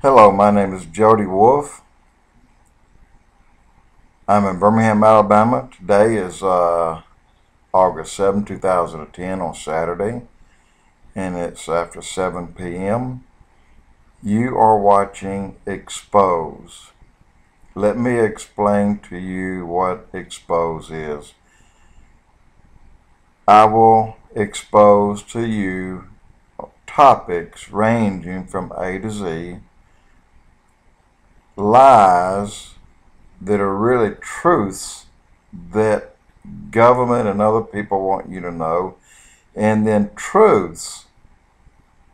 Hello, my name is Jody Wolf. I'm in Birmingham, Alabama. Today is August 7, 2010 on Saturday, and it's after 7 p.m. You are watching EXPOZ. Let me explain to you what EXPOZ is. I will expose to you topics ranging from A to Z, lies that are really truths that government and other people want you to know, and then truths,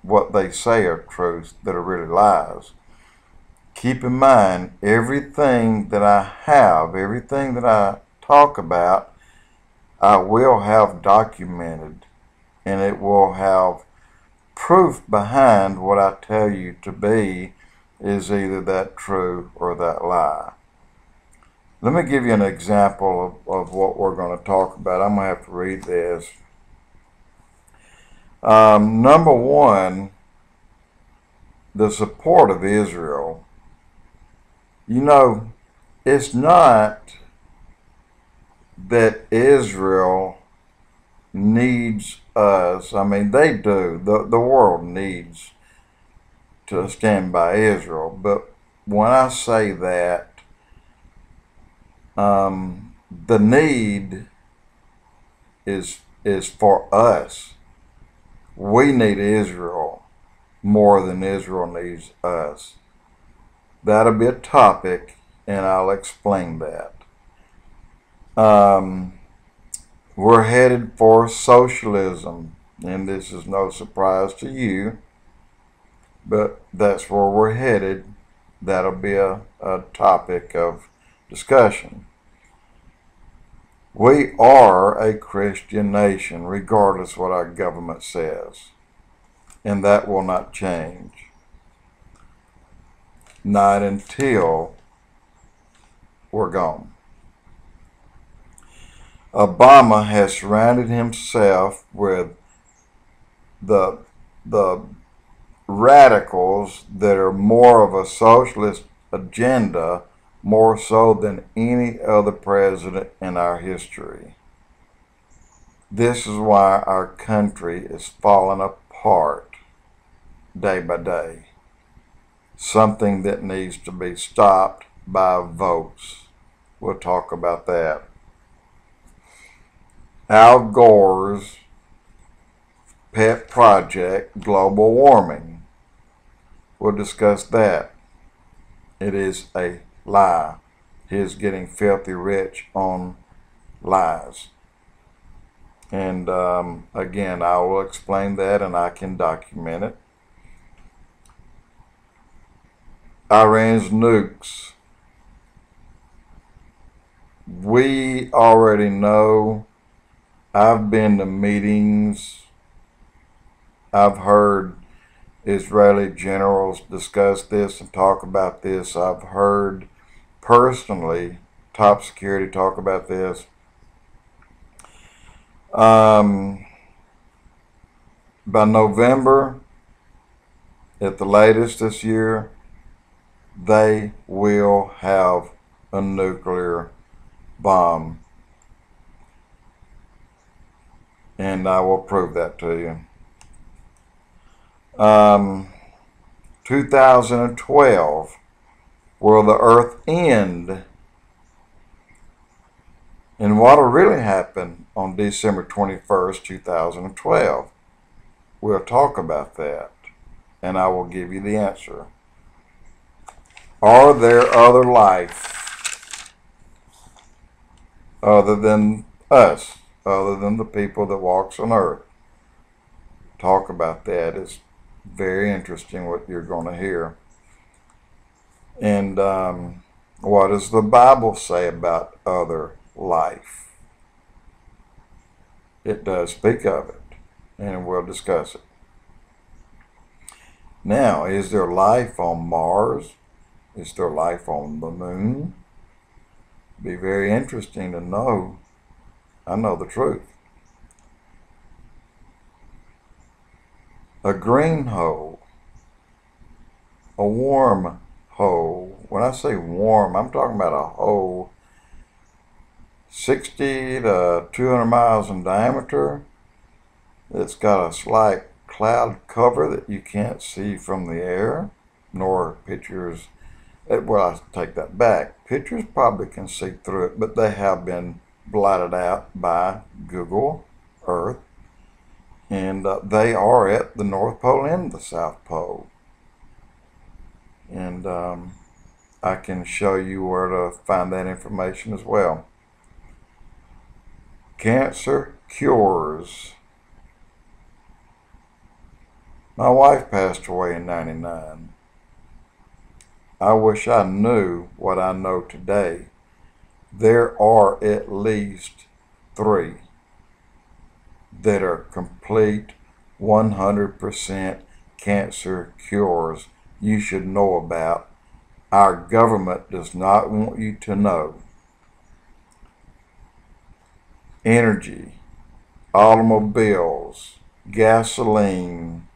what they say are truths that are really lies. Keep in mind, everything that I have, everything that I talk about, I will have documented, and it will have proof behind what I tell you to be is either that true or that lie. Let me give you an example of what we're going to talk about. I'm going to have to read this. Number one, the support of Israel. You know, it's not that Israel needs us. I mean, they do. The world needs to stand by Israel. But when I say that, the need is for us. We need Israel more than Israel needs us. That'll be a topic, and I'll explain that. We're headed for socialism, and this is no surprise to you, but that's where we're headed. That'll be a topic of discussion. We are a Christian nation, regardless what our government says, and that will not change. Not until we're gone. Obama has surrounded himself with the radicals that are more of a socialist agenda, more so than any other president in our history. This is why our country is falling apart day by day. Something that needs to be stopped by votes. We'll talk about that. Al Gore's pet project, global warming. We'll discuss that. It is a lie. He is getting filthy rich on lies. And again, I will explain that, and I can document it. Iran's nukes. We already know. I've been to meetings. I've heard Israeli generals discuss this and talk about this. I've heard personally top security talk about this. By November, at the latest this year, they will have a nuclear bomb. And I will prove that to you. 2012, will the earth end? And what will really happen on December 21st, 2012? We'll talk about that, and I will give you the answer. Are there other life other than us, other than the people that walks on earth? Talk about that. It's very interesting what you're going to hear. And what does the Bible say about other life? It does speak of it, and we'll discuss it. Now, is there life on Mars? Is there life on the moon? Be very interesting to know. I know the truth. A green hole. a worm hole. When I say worm, I'm talking about a hole 60 to 200 miles in diameter. It's got a slight cloud cover that you can't see from the air, nor pictures. Well, I take that back. Pictures probably can see through it, but they have been blotted out by Google Earth. And they are at the North Pole and the South Pole. And I can show you where to find that information as well. Cancer cures. My wife passed away in '99. I wish I knew what I know today. There are at least 3 that are complete 100% cancer cures you should know about. Our government does not want you to know. Energy, automobiles, gasoline,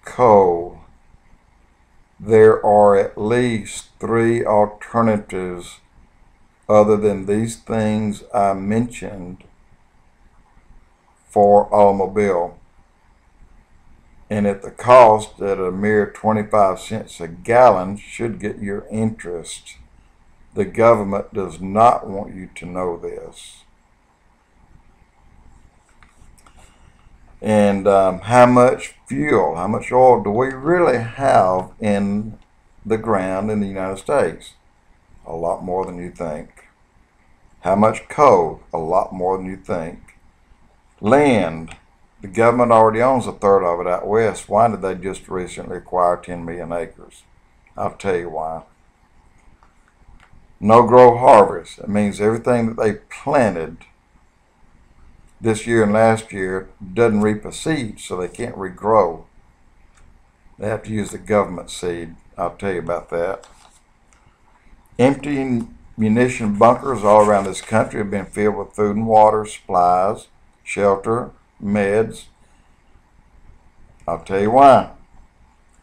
coal. There are at least 3 alternatives other than these things I mentioned for automobile. And at the cost at a mere 25 cents a gallon should get your interest. The government does not want you to know this. And how much fuel, how much oil do we really have in the ground in the United States? A lot more than you think. How much coal? A lot more than you think. Land. The government already owns a third of it out west. Why did they just recently acquire 10 million acres? I'll tell you why. No grow harvest. It means everything that they planted this year and last year doesn't reap a seed, so they can't regrow. They have to use the government seed. I'll tell you about that. Empty munition bunkers all around this country have been filled with food and water, supplies, shelter, meds. I'll tell you why.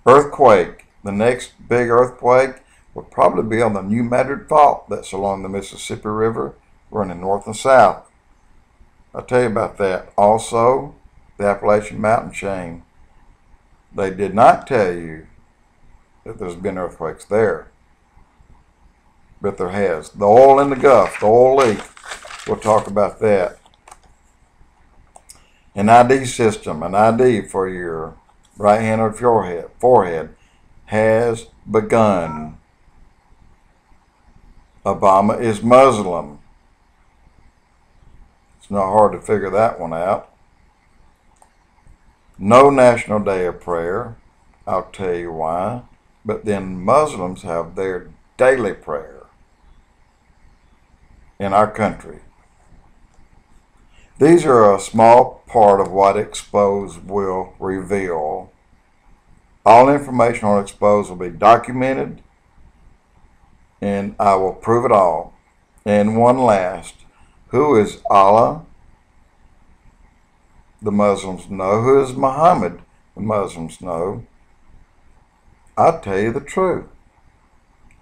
Earthquake. The next big earthquake will probably be on the New Madrid Fault that's along the Mississippi River running north and south. I'll tell you about that. Also, the Appalachian Mountain chain. They did not tell you that there's been earthquakes there, but there has. The oil in the Gulf, the oil leak, we'll talk about that. An ID system, an ID for your right hand or forehead has begun. Obama is Muslim. It's not hard to figure that one out. No National Day of Prayer. I'll tell you why. But then Muslims have their daily prayer in our country. These are a small part of what EXPOZ will reveal. All information on EXPOZ will be documented, and I will prove it all. And one last. Who is Allah? The Muslims know. Who is Muhammad? The Muslims know. I'll tell you the truth.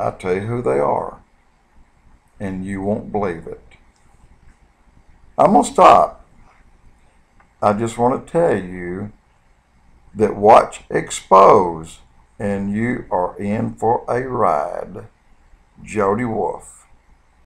I'll tell you who they are. And you won't believe it. I'm going to stop. I just want to tell you that watch EXPOZ and you are in for a ride. Jody Wolf.